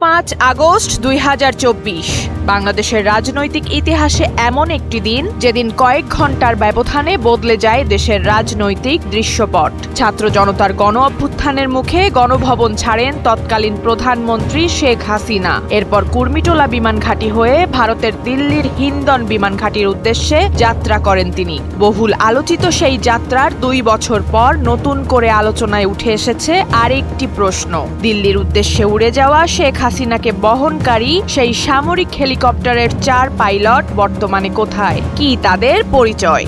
5 August 2024 বাংলাদেশের রাজনৈতিক ইতিহাসে এমন একটি দিন যেদিন কয়েক ঘন্টার ব্যবধানে বদলে যায় দেশের রাজনৈতিক দৃশ্যপট। ছাত্র জনতার গণ অভ্যুত্থানের মুখে গণভবন ছাড়েন তৎকালীন প্রধানমন্ত্রী শেখ হাসিনা। এরপর কুর্মিটোলা বিমান ঘাঁটি হয়ে ভারতের দিল্লির হিন্দন বিমান ঘাঁটির উদ্দেশ্যে যাত্রা করেন তিনি। বহুল আলোচিত সেই যাত্রার 2 বছর পর নতুন করে আলোচনায় উঠে এসেছে আরেকটি প্রশ্ন। দিল্লির উদ্দেশ্যে উড়ে যাওয়া শেখ হাসিনাকে বহনকারী সেই সামরিক হেলিকপ্টারের 4 পাইলট বর্তমানে কোথায়? কি তাদের পরিচয়?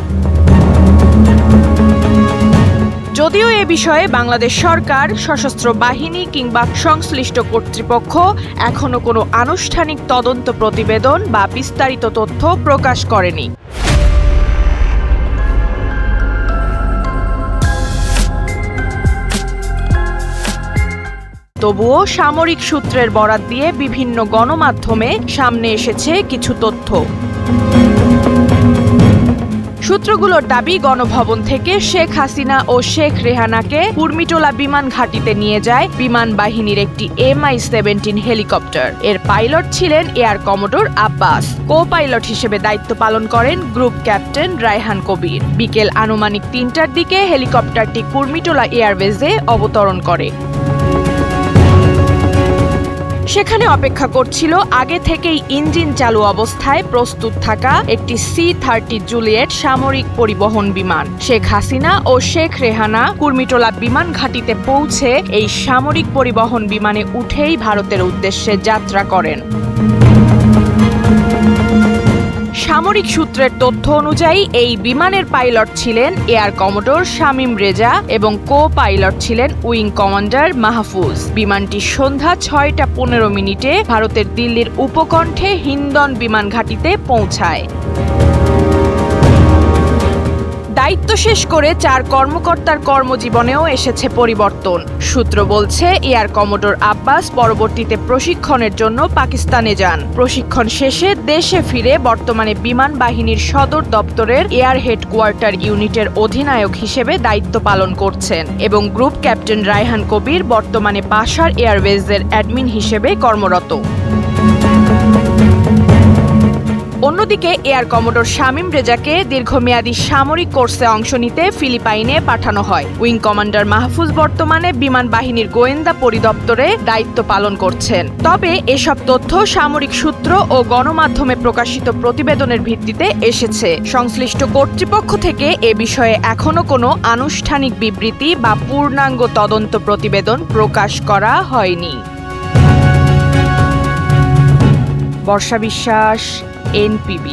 যদিও এ বিষয়ে বাংলাদেশ সরকার, সশস্ত্র বাহিনী কিংবা সংশ্লিষ্ট কর্তৃপক্ষ এখনো কোনো আনুষ্ঠানিক তদন্ত প্রতিবেদন বা বিস্তারিত তথ্য প্রকাশ করেনি। তবুও সামরিক সূত্রের বরাত দিয়ে বিভিন্ন গণমাধ্যমে সামনে এসেছে কিছু তথ্য। সূত্রগুলোর দাবি, গণভবন থেকে শেখ হাসিনা ও শেখ রেহানাকে কুর্মিটোলা বিমান ঘাঁটিতে নিয়ে যায় বিমান বাহিনীর একটি MI-17 হেলিকপ্টার। এর পাইলট ছিলেন air commodore Abbas. Co pilot হিসেবে দায়িত্ব পালন করেন গ্রুপ ক্যাপ্টেন রায়হান কবির। বিকেল আনুমানিক 3টার দিকে হেলিকপ্টারটি কুর্মিটোলা এয়ারবেজে অবতরণ করে। সেখানে অপেক্ষা করছিল আগে থেকেই ইঞ্জিন চালু অবস্থায় প্রস্তুত থাকা একটি C-30 জুলিয়েট সামরিক পরিবহন বিমান। শেখ হাসিনা ও শেখ রেহানা কুর্মিটোলা বিমান ঘাঁটিতে পৌঁছে এই সামরিক পরিবহন বিমানে উঠেই ভারতের উদ্দেশ্যে যাত্রা করেন। সামরিক সূত্রের তথ্য অনুযায়ী এই বিমানের পাইলট ছিলেন এয়ার কমোডোর শামীম রেজা এবং কো পাইলট ছিলেন উইং কমান্ডার মাহফুজ। বিমানটি সন্ধ্যা 6টা 15 মিনিটে ভারতের দিল্লির উপকণ্ঠে হিন্দন বিমান ঘাঁটিতে পৌঁছায়। দায়িত্ব শেষ করে 4 কর্মকর্তার কর্মজীবনেও এসেছে পরিবর্তন। সূত্র বলছে, এয়ার কমোডোর আব্বাস পরবর্তীতে প্রশিক্ষণের জন্য পাকিস্তানে যান। প্রশিক্ষণ শেষে দেশে ফিরে বর্তমানে বিমান বাহিনীর সদর দপ্তরের এয়ার হেডকোয়ার্টার ইউনিটের অধিনায়ক হিসেবে দায়িত্ব পালন করছেন এবং গ্রুপ ক্যাপ্টেন রায়হান কবির বর্তমানে বাশার এয়ারবেজের অ্যাডমিন হিসেবে কর্মরত। অন্যদিকে এয়ার কমোডোর শামীম রেজাকে দীর্ঘমেয়াদী সামরিক কোর্সে অংশ নিতে ফিলিপাইনে পাঠানো হয়। উইং কমান্ডার মাহফুজ বর্তমানে বিমান বাহিনীর গোয়েন্দা পরিদপ্তরে দায়িত্ব পালন করছেন। তবে এসব তথ্য সামরিক সূত্র ও গণমাধ্যমে প্রকাশিত প্রতিবেদনের ভিত্তিতে এসেছে। সংশ্লিষ্ট কর্তৃপক্ষ থেকে এ বিষয়ে এখনো কোনো আনুষ্ঠানিক বিবৃতি বা পূর্ণাঙ্গ তদন্ত প্রতিবেদন প্রকাশ করা হয়নি। বর্ষা বিশ্বাস, NPB।